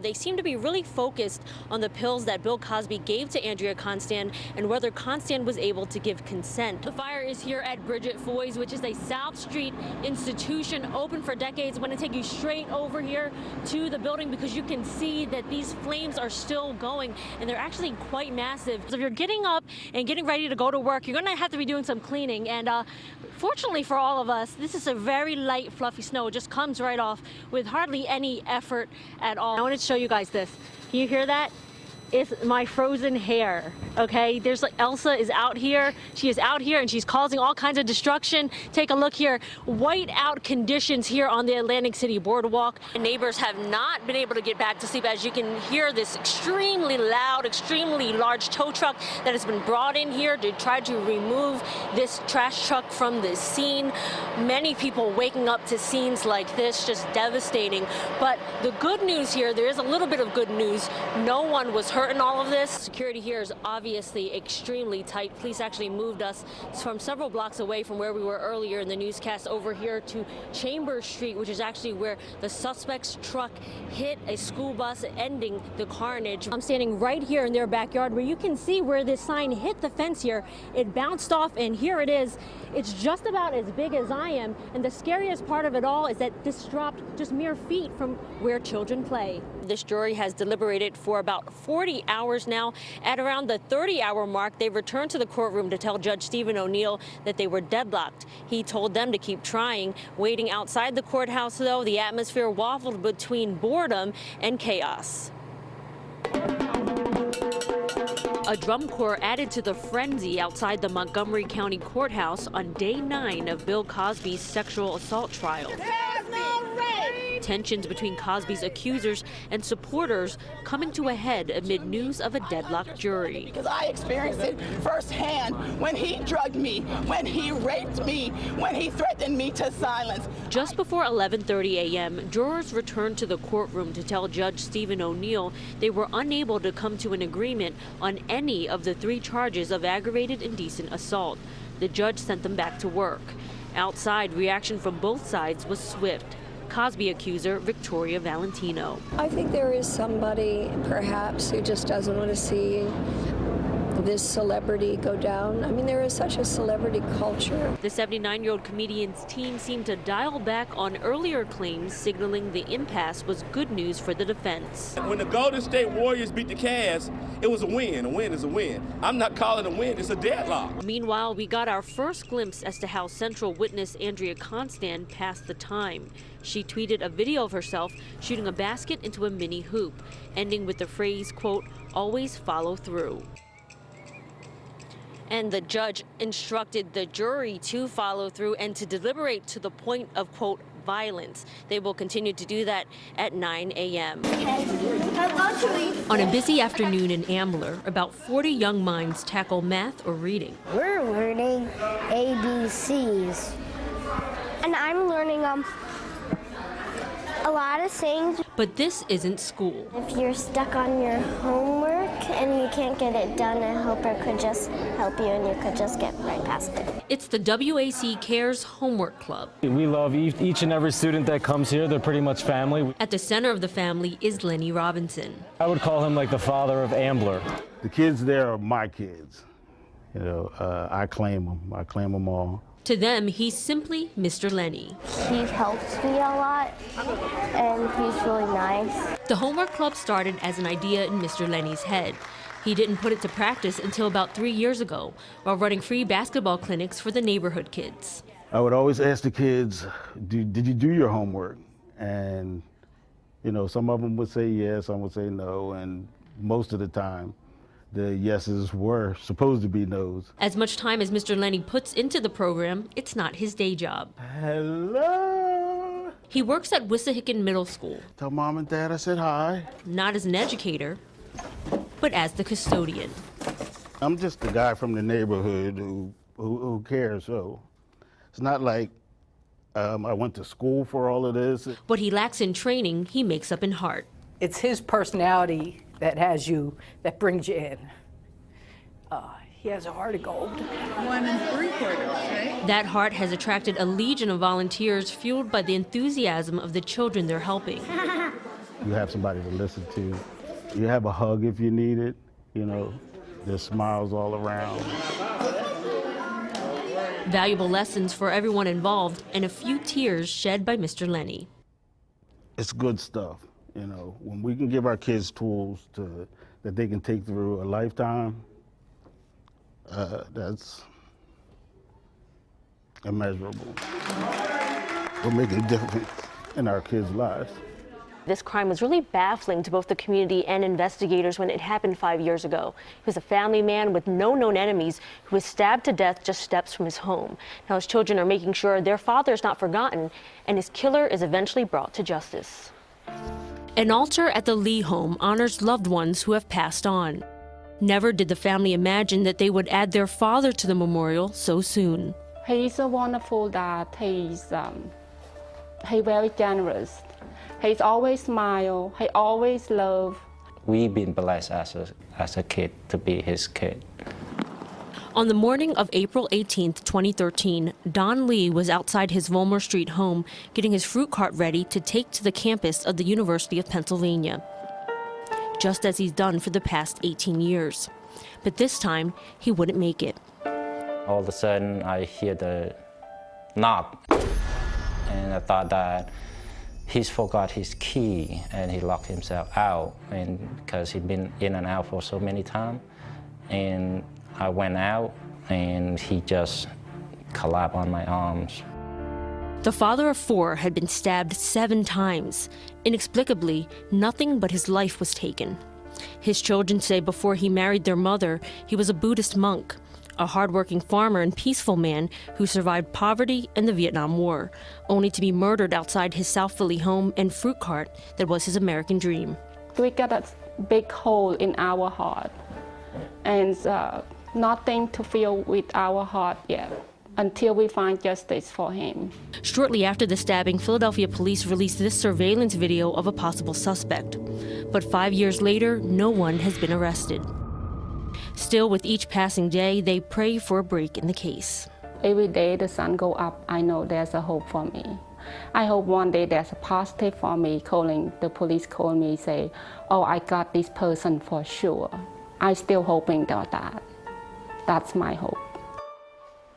They seem to be really focused on the pills that Bill Cosby gave to Andrea Constand and whether Constand was able to give consent. The fire is here at Bridget Foy's, which is a South Street institution open for decades. I'm going to take you straight over here to the building because you can see that these flames are still going and they're actually quite massive. So if you're getting up and getting ready to go to work, you're going to have to be doing some cleaning. And fortunately for all of us, this is a very light, fluffy snow. It just comes right off with hardly any effort at all. I want to show you guys this. Can you hear that? It's my frozen hair, okay? There's like Elsa is out here. She is out here and she's causing all kinds of destruction. Take a look here. White out conditions here on the Atlantic City boardwalk. Neighbors have not been able to get back to sleep. As you can hear, this extremely loud, extremely large tow truck that has been brought in here to try to remove this trash truck from the scene. Many people waking up to scenes like this, just devastating. But the good news here, there is a little bit of good news. No one was hurt in all of this. Security here is obviously extremely tight. Police actually moved us from several blocks away from where we were earlier in the newscast over here to Chambers Street, which is actually where the suspect's truck hit a school bus, ending the carnage. I'm standing right here in their backyard where you can see where this sign hit the fence here. It bounced off and here it is. It's just about as big as I am, and the scariest part of it all is that this dropped just mere feet from where children play. This jury has deliberated for about 40 hours now. At around the 30-hour mark, they returned to the courtroom to tell Judge Stephen O'Neill that they were deadlocked. He told them to keep trying. Waiting outside the courthouse, though, the atmosphere waffled between boredom and chaos. A drum corps added to the frenzy outside the Montgomery County Courthouse on day 9 of Bill Cosby's sexual assault trial. There's no rape! Tensions between Cosby's accusers and supporters coming to a head amid news of a deadlocked jury. Because I experienced it firsthand when he drugged me, when he raped me, when he threatened me to silence. Just before 11:30 a.m., jurors returned to the courtroom to tell Judge Stephen O'Neill they were unable to come to an agreement on any of the 3 charges of aggravated indecent assault. The judge sent them back to work. Outside, reaction from both sides was swift. Cosby accuser Victoria Valentino. I think there is somebody, perhaps, who just doesn't want to see this celebrity go down. I mean, there is such a celebrity culture. The 79-year-old comedian's team seemed to dial back on earlier claims, signaling the impasse was good news for the defense. When the Golden State Warriors beat the Cavs, it was a win. A win is a win. I'm not calling it a win, it's a deadlock. Meanwhile, we got our first glimpse as to how central witness Andrea Constand passed the time. She tweeted a video of herself shooting a basket into a mini hoop, ending with the phrase, quote, "always follow through." And the judge instructed the jury to follow through and to deliberate to the point of, quote, violence. They will continue to do that at 9 a.m. On a busy afternoon in Ambler, about 40 young minds tackle math or reading. We're learning ABCs. And I'm learning a lot of things. But this isn't school. If you're stuck on your homework and you can't get it done, a helper could just help you and you could just get right past it. It's the WAC Cares Homework Club. We love each and every student that comes here. They're pretty much family. At the center of the family is Lenny Robinson. I would call him like the father of Ambler. The kids there are my kids. You know, I claim them. I claim them all. To them, he's simply Mr. Lenny. He helps me a lot, and he's really nice. The homework club started as an idea in Mr. Lenny's head. He didn't put it to practice until about 3 years ago, while running free basketball clinics for the neighborhood kids. I would always ask the kids, did you do your homework? And, you know, some of them would say yes, some would say no, and most of the time, the yeses were supposed to be no's. As much time as Mr. Lenny puts into the program, it's not his day job. Hello. He works at Wissahickon Middle School. Tell mom and dad I said hi. Not as an educator, but as the custodian. I'm just the guy from the neighborhood who cares, so it's not like I went to school for all of this. What he lacks in training, he makes up in heart. It's his personality that has you, that brings you in. He has a heart of gold. 1 3/4, right? That heart has attracted a legion of volunteers fueled by the enthusiasm of the children they're helping. You have somebody to listen to. You have a hug if you need it. You know, there's smiles all around. Valuable lessons for everyone involved and a few tears shed by Mr. Lenny. It's good stuff. You know, when we can give our kids tools that they can take through a lifetime, that's immeasurable. We're making a difference in our kids' lives. This crime was really baffling to both the community and investigators when it happened 5 years ago. He was a family man with no known enemies who was stabbed to death just steps from his home. Now his children are making sure their father is not forgotten and his killer is eventually brought to justice. An altar at the Lee home honors loved ones who have passed on. Never did the family imagine that they would add their father to the memorial so soon. He's a wonderful dad. He's very generous. He's always smile. He always love. We've been blessed as a kid to be his kid. On the morning of April 18th, 2013, Don Lee was outside his Volmer Street home getting his fruit cart ready to take to the campus of the University of Pennsylvania, just as he's done for the past 18 years. But this time, he wouldn't make it. All of a sudden, I hear the knock, and I thought that he's forgot his key and he locked himself out, and because he'd been in and out for so many times. And I went out and he just collapsed on my arms. The father of 4 had been stabbed 7 times. Inexplicably, nothing but his life was taken. His children say before he married their mother, he was a Buddhist monk, a hardworking farmer and peaceful man who survived poverty and the Vietnam War, only to be murdered outside his South Philly home and fruit cart that was his American dream. We got a big hole in our heart, and nothing to fill with our heart yet until we find justice for him. Shortly after the stabbing, Philadelphia police released this surveillance video of a possible suspect. But 5 years later, no one has been arrested. Still, with each passing day, they pray for a break in the case. Every day the sun go up, I know there's a hope for me. I hope one day there's a positive for me. The police call me, say, oh, I got this person for sure. I'm still hoping that. That's my hope.